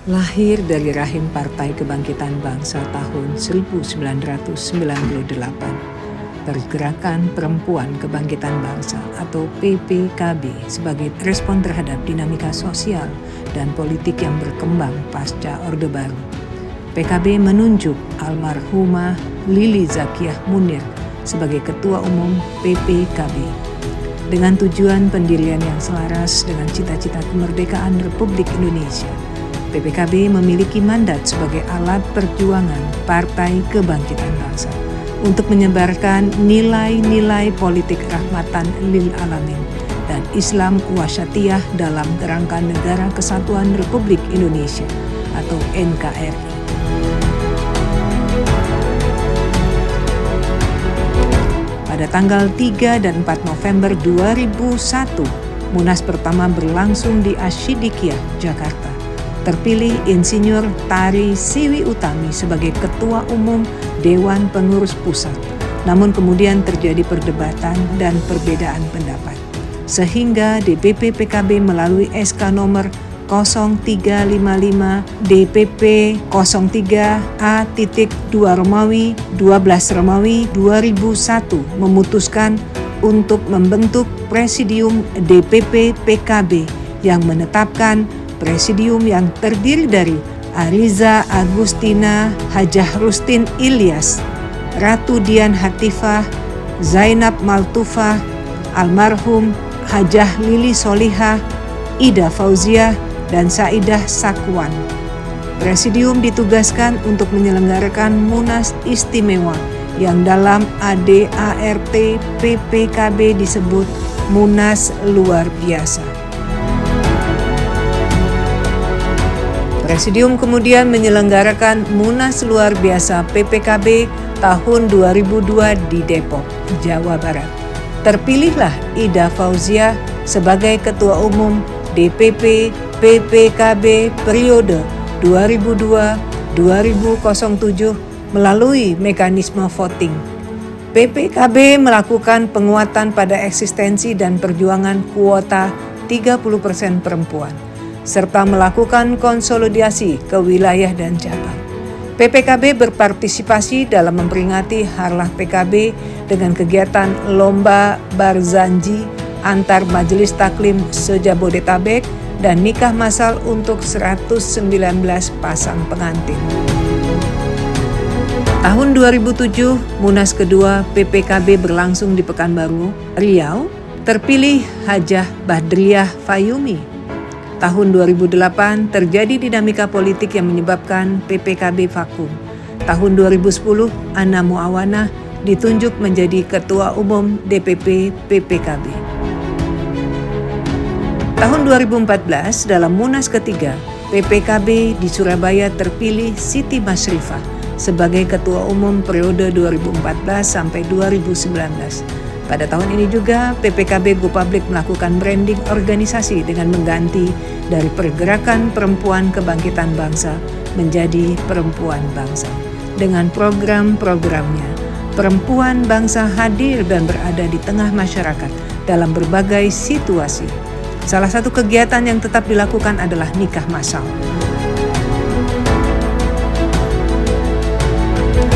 Lahir dari rahim Partai Kebangkitan Bangsa tahun 1998, Pergerakan Perempuan Kebangkitan Bangsa atau PPKB sebagai respon terhadap dinamika sosial dan politik yang berkembang pasca Orde Baru. PKB menunjuk almarhumah Lili Zakiah Munir sebagai Ketua Umum PPKB dengan tujuan pendirian yang selaras dengan cita-cita kemerdekaan Republik Indonesia. PPKB memiliki mandat sebagai alat perjuangan Partai Kebangkitan Bangsa untuk menyebarkan nilai-nilai politik rahmatan lil alamin dan Islam wasyatiyah dalam kerangka Negara Kesatuan Republik Indonesia atau NKRI. Pada tanggal 3 dan 4 November 2001, Munas pertama berlangsung di Asyidikiah, Jakarta. Terpilih Insinyur Tari Siwi Utami sebagai Ketua Umum Dewan Pengurus Pusat. Namun kemudian terjadi perdebatan dan perbedaan pendapat. Sehingga DPP PKB melalui SK nomor 0355 DPP 03A.2 Romawi 12 Romawi 2001 memutuskan untuk membentuk Presidium DPP PKB yang menetapkan Presidium yang terdiri dari Ariza Agustina Hajah Rustin Ilyas, Ratu Dian Hatifah, Zainab Maltufah, almarhum Hajah Lili Solihah, Ida Fauziah, dan Saidah Sakwan. Presidium ditugaskan untuk menyelenggarakan Munas Istimewa yang dalam ADART PPKB disebut Munas Luar Biasa. Presidium kemudian menyelenggarakan Munas Luar Biasa PPKB tahun 2002 di Depok, Jawa Barat. Terpilihlah Ida Fauziah sebagai Ketua Umum DPP PPKB periode 2002-2007 melalui mekanisme voting. PPKB melakukan penguatan pada eksistensi dan perjuangan kuota 30% perempuan, serta melakukan konsolidasi ke wilayah dan cabang. PPKB berpartisipasi dalam memperingati Harlah PKB dengan kegiatan Lomba Barzanji antar Majelis Taklim se-Jabodetabek dan nikah massal untuk 119 pasang pengantin. Tahun 2007, Munas kedua PPKB berlangsung di Pekanbaru, Riau. Terpilih Hajah Badriah Fayumi. Tahun 2008 terjadi dinamika politik yang menyebabkan PPKB vakum. Tahun 2010, Ana Muawanah ditunjuk menjadi Ketua Umum DPP PPKB. Tahun 2014 dalam Munas ketiga, PPKB di Surabaya terpilih Siti Masrifah sebagai Ketua Umum periode 2014 sampai 2019. Pada tahun ini juga PPKB Go Public melakukan branding organisasi dengan mengganti dari Pergerakan Perempuan Kebangkitan Bangsa menjadi Perempuan Bangsa. Dengan program-programnya, perempuan bangsa hadir dan berada di tengah masyarakat dalam berbagai situasi. Salah satu kegiatan yang tetap dilakukan adalah nikah massal.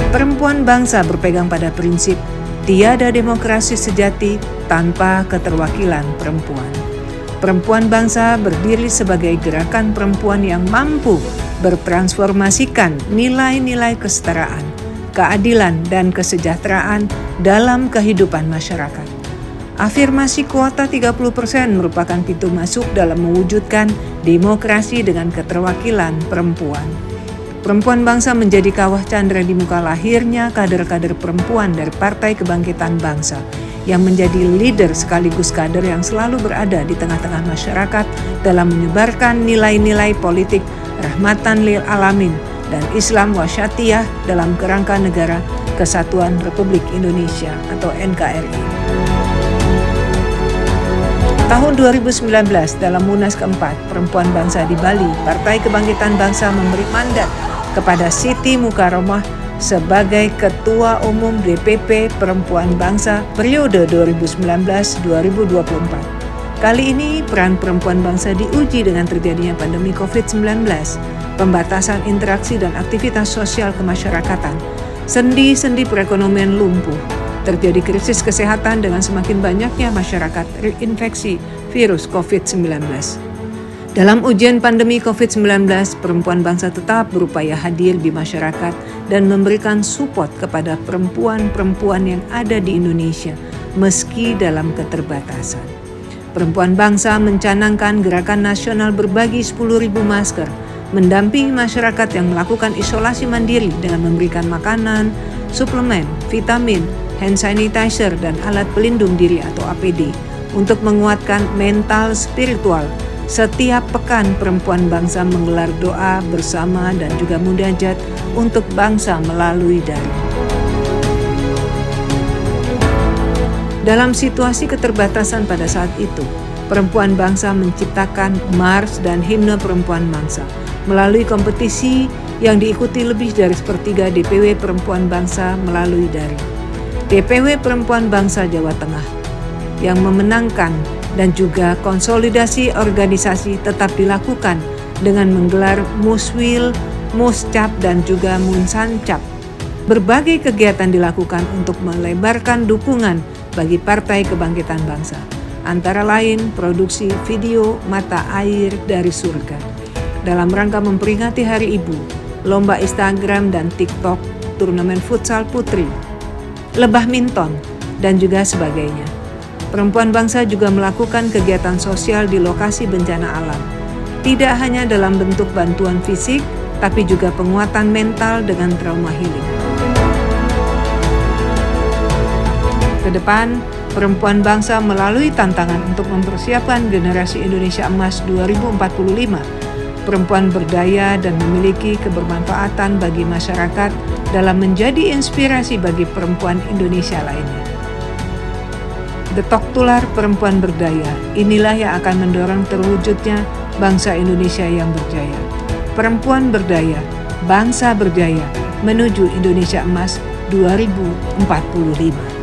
Perempuan bangsa berpegang pada prinsip tiada demokrasi sejati tanpa keterwakilan perempuan. Perempuan bangsa berdiri sebagai gerakan perempuan yang mampu bertransformasikan nilai-nilai kesetaraan, keadilan, dan kesejahteraan dalam kehidupan masyarakat. Afirmasi kuota 30% merupakan pintu masuk dalam mewujudkan demokrasi dengan keterwakilan perempuan. Perempuan bangsa menjadi kawah candra di muka lahirnya kader-kader perempuan dari Partai Kebangkitan Bangsa yang menjadi leader sekaligus kader yang selalu berada di tengah-tengah masyarakat dalam menyebarkan nilai-nilai politik rahmatan lil alamin dan Islam wasyatiyah dalam kerangka Negara Kesatuan Republik Indonesia atau NKRI. Tahun 2019 dalam Munas keempat Perempuan Bangsa di Bali, Partai Kebangkitan Bangsa memberi mandat kepada Siti Mukaromah sebagai Ketua Umum DPP Perempuan Bangsa periode 2019-2024. Kali ini peran perempuan bangsa diuji dengan terjadinya pandemi COVID-19, pembatasan interaksi dan aktivitas sosial kemasyarakatan, sendi-sendi perekonomian lumpuh, terjadi krisis kesehatan dengan semakin banyaknya masyarakat terinfeksi virus COVID-19. Dalam ujian pandemi COVID-19, perempuan bangsa tetap berupaya hadir di masyarakat dan memberikan support kepada perempuan-perempuan yang ada di Indonesia, meski dalam keterbatasan. Perempuan bangsa mencanangkan gerakan nasional berbagi 10.000 masker, mendampingi masyarakat yang melakukan isolasi mandiri dengan memberikan makanan, suplemen, vitamin, hand sanitizer, dan alat pelindung diri atau APD untuk menguatkan mental spiritual. Setiap pekan perempuan bangsa menggelar doa bersama dan juga munajat untuk bangsa melalui daring. Dalam situasi keterbatasan pada saat itu, perempuan bangsa menciptakan Mars dan Himne Perempuan Bangsa melalui kompetisi yang diikuti lebih dari sepertiga DPW perempuan bangsa melalui daring. DPW Perempuan Bangsa Jawa Tengah yang memenangkan dan juga konsolidasi organisasi tetap dilakukan dengan menggelar Muswil, Muscap, dan juga Munsancap. Berbagai kegiatan dilakukan untuk melebarkan dukungan bagi Partai Kebangkitan Bangsa, antara lain produksi video Mata Air dari Surga dalam rangka memperingati Hari Ibu, lomba Instagram dan TikTok, turnamen futsal putri, lebah minton, dan juga sebagainya. Perempuan bangsa juga melakukan kegiatan sosial di lokasi bencana alam, tidak hanya dalam bentuk bantuan fisik, tapi juga penguatan mental dengan trauma healing. Ke depan, perempuan bangsa melalui tantangan untuk mempersiapkan generasi Indonesia Emas 2045, perempuan berdaya dan memiliki kebermanfaatan bagi masyarakat dalam menjadi inspirasi bagi perempuan Indonesia lainnya. Detok tular perempuan berdaya, inilah yang akan mendorong terwujudnya bangsa Indonesia yang berjaya. Perempuan berdaya, bangsa berjaya, menuju Indonesia Emas 2045.